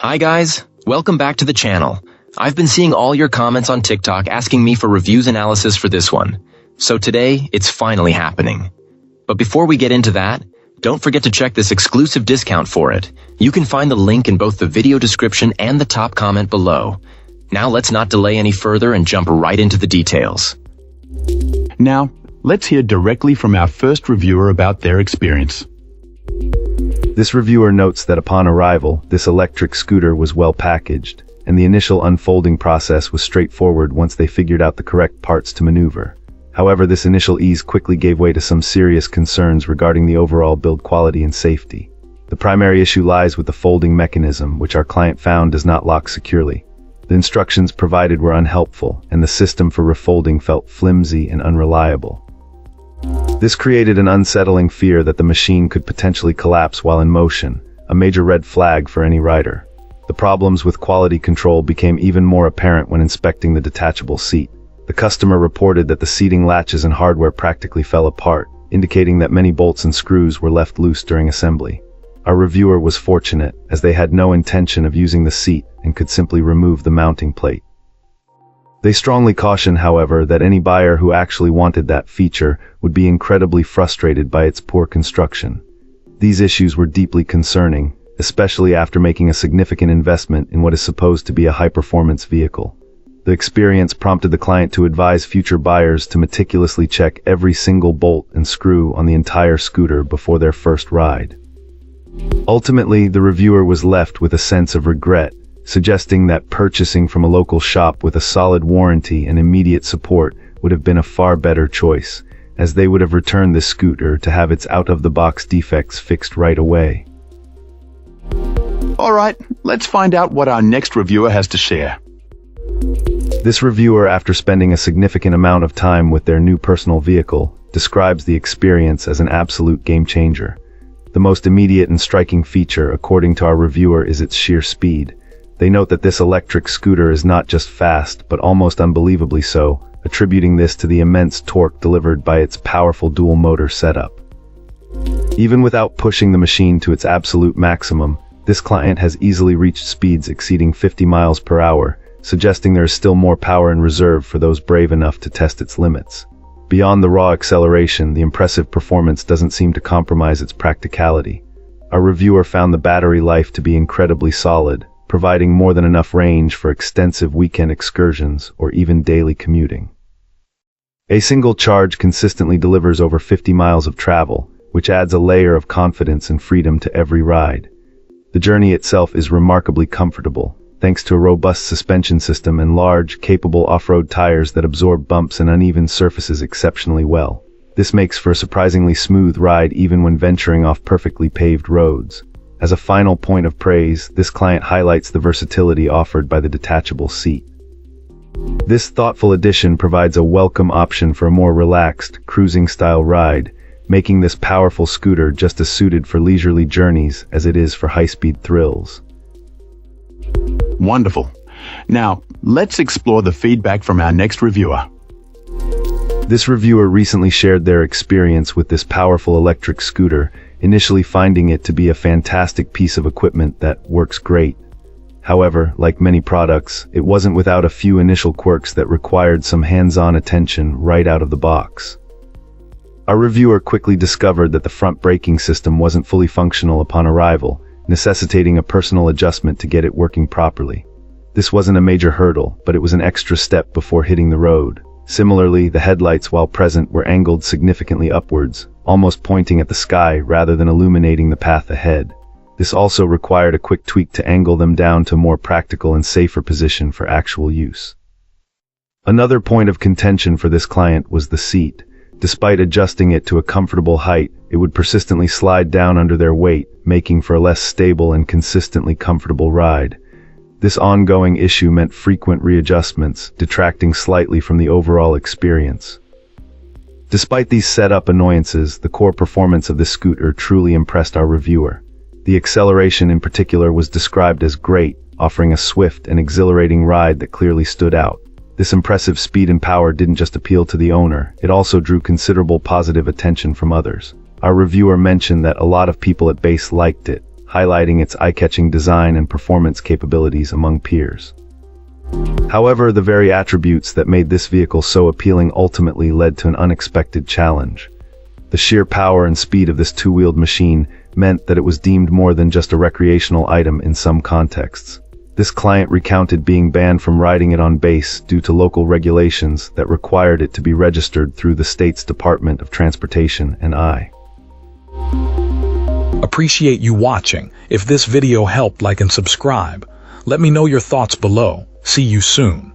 Hi guys, welcome back to the channel. I've been seeing all your comments on TikTok asking me for reviews analysis for this one. So today, it's finally happening. But before we get into that, don't forget to check this exclusive discount for it. You can find the link in both the video description and the top comment below. Now let's not delay any further and jump right into the details. Now, let's hear directly from our first reviewer about their experience. This reviewer notes that upon arrival, this electric scooter was well packaged, and the initial unfolding process was straightforward once they figured out the correct parts to maneuver. However, this initial ease quickly gave way to some serious concerns regarding the overall build quality and safety. The primary issue lies with the folding mechanism, which our client found does not lock securely. The instructions provided were unhelpful, and the system for refolding felt flimsy and unreliable. This created an unsettling fear that the machine could potentially collapse while in motion, a major red flag for any rider. The problems with quality control became even more apparent when inspecting the detachable seat. The customer reported that the seating latches and hardware practically fell apart, indicating that many bolts and screws were left loose during assembly. Our reviewer was fortunate, as they had no intention of using the seat and could simply remove the mounting plate. They strongly caution, however, that any buyer who actually wanted that feature would be incredibly frustrated by its poor construction. These issues were deeply concerning, especially after making a significant investment in what is supposed to be a high-performance vehicle. The experience prompted the client to advise future buyers to meticulously check every single bolt and screw on the entire scooter before their first ride. Ultimately, the reviewer was left with a sense of regret, suggesting that purchasing from a local shop with a solid warranty and immediate support would have been a far better choice, as they would have returned this scooter to have its out-of-the-box defects fixed right away. Alright, let's find out what our next reviewer has to share. This reviewer, after spending a significant amount of time with their new personal vehicle, describes the experience as an absolute game-changer. The most immediate and striking feature, according to our reviewer, is its sheer speed. They note that this electric scooter is not just fast, but almost unbelievably so, attributing this to the immense torque delivered by its powerful dual-motor setup. Even without pushing the machine to its absolute maximum, this client has easily reached speeds exceeding 50 miles per hour, suggesting there is still more power in reserve for those brave enough to test its limits. Beyond the raw acceleration, the impressive performance doesn't seem to compromise its practicality. Our reviewer found the battery life to be incredibly solid, providing more than enough range for extensive weekend excursions or even daily commuting. A single charge consistently delivers over 50 miles of travel, which adds a layer of confidence and freedom to every ride. The journey itself is remarkably comfortable, thanks to a robust suspension system and large, capable off-road tires that absorb bumps and uneven surfaces exceptionally well. This makes for a surprisingly smooth ride even when venturing off perfectly paved roads. As a final point of praise, this client highlights the versatility offered by the detachable seat. This thoughtful addition provides a welcome option for a more relaxed, cruising-style ride, making this powerful scooter just as suited for leisurely journeys as it is for high-speed thrills. Wonderful. Now, let's explore the feedback from our next reviewer. This reviewer recently shared their experience with this powerful electric scooter, initially finding it to be a fantastic piece of equipment that works great. However, like many products, it wasn't without a few initial quirks that required some hands-on attention right out of the box. Our reviewer quickly discovered that the front braking system wasn't fully functional upon arrival, necessitating a personal adjustment to get it working properly. This wasn't a major hurdle, but it was an extra step before hitting the road. Similarly, the headlights, while present, were angled significantly upwards, almost pointing at the sky rather than illuminating the path ahead. This also required a quick tweak to angle them down to a more practical and safer position for actual use. Another point of contention for this client was the seat. Despite adjusting it to a comfortable height, it would persistently slide down under their weight, making for a less stable and consistently comfortable ride. This ongoing issue meant frequent readjustments, detracting slightly from the overall experience. Despite these setup annoyances, the core performance of this scooter truly impressed our reviewer. The acceleration in particular was described as great, offering a swift and exhilarating ride that clearly stood out. This impressive speed and power didn't just appeal to the owner, it also drew considerable positive attention from others. Our reviewer mentioned that a lot of people at base liked it, highlighting its eye-catching design and performance capabilities among peers. However, the very attributes that made this vehicle so appealing ultimately led to an unexpected challenge. The sheer power and speed of this two-wheeled machine meant that it was deemed more than just a recreational item in some contexts. This client recounted being banned from riding it on base due to local regulations that required it to be registered through the state's Department of Transportation and I. Appreciate you watching. If this video helped, like and subscribe. Let me know your thoughts below. See you soon.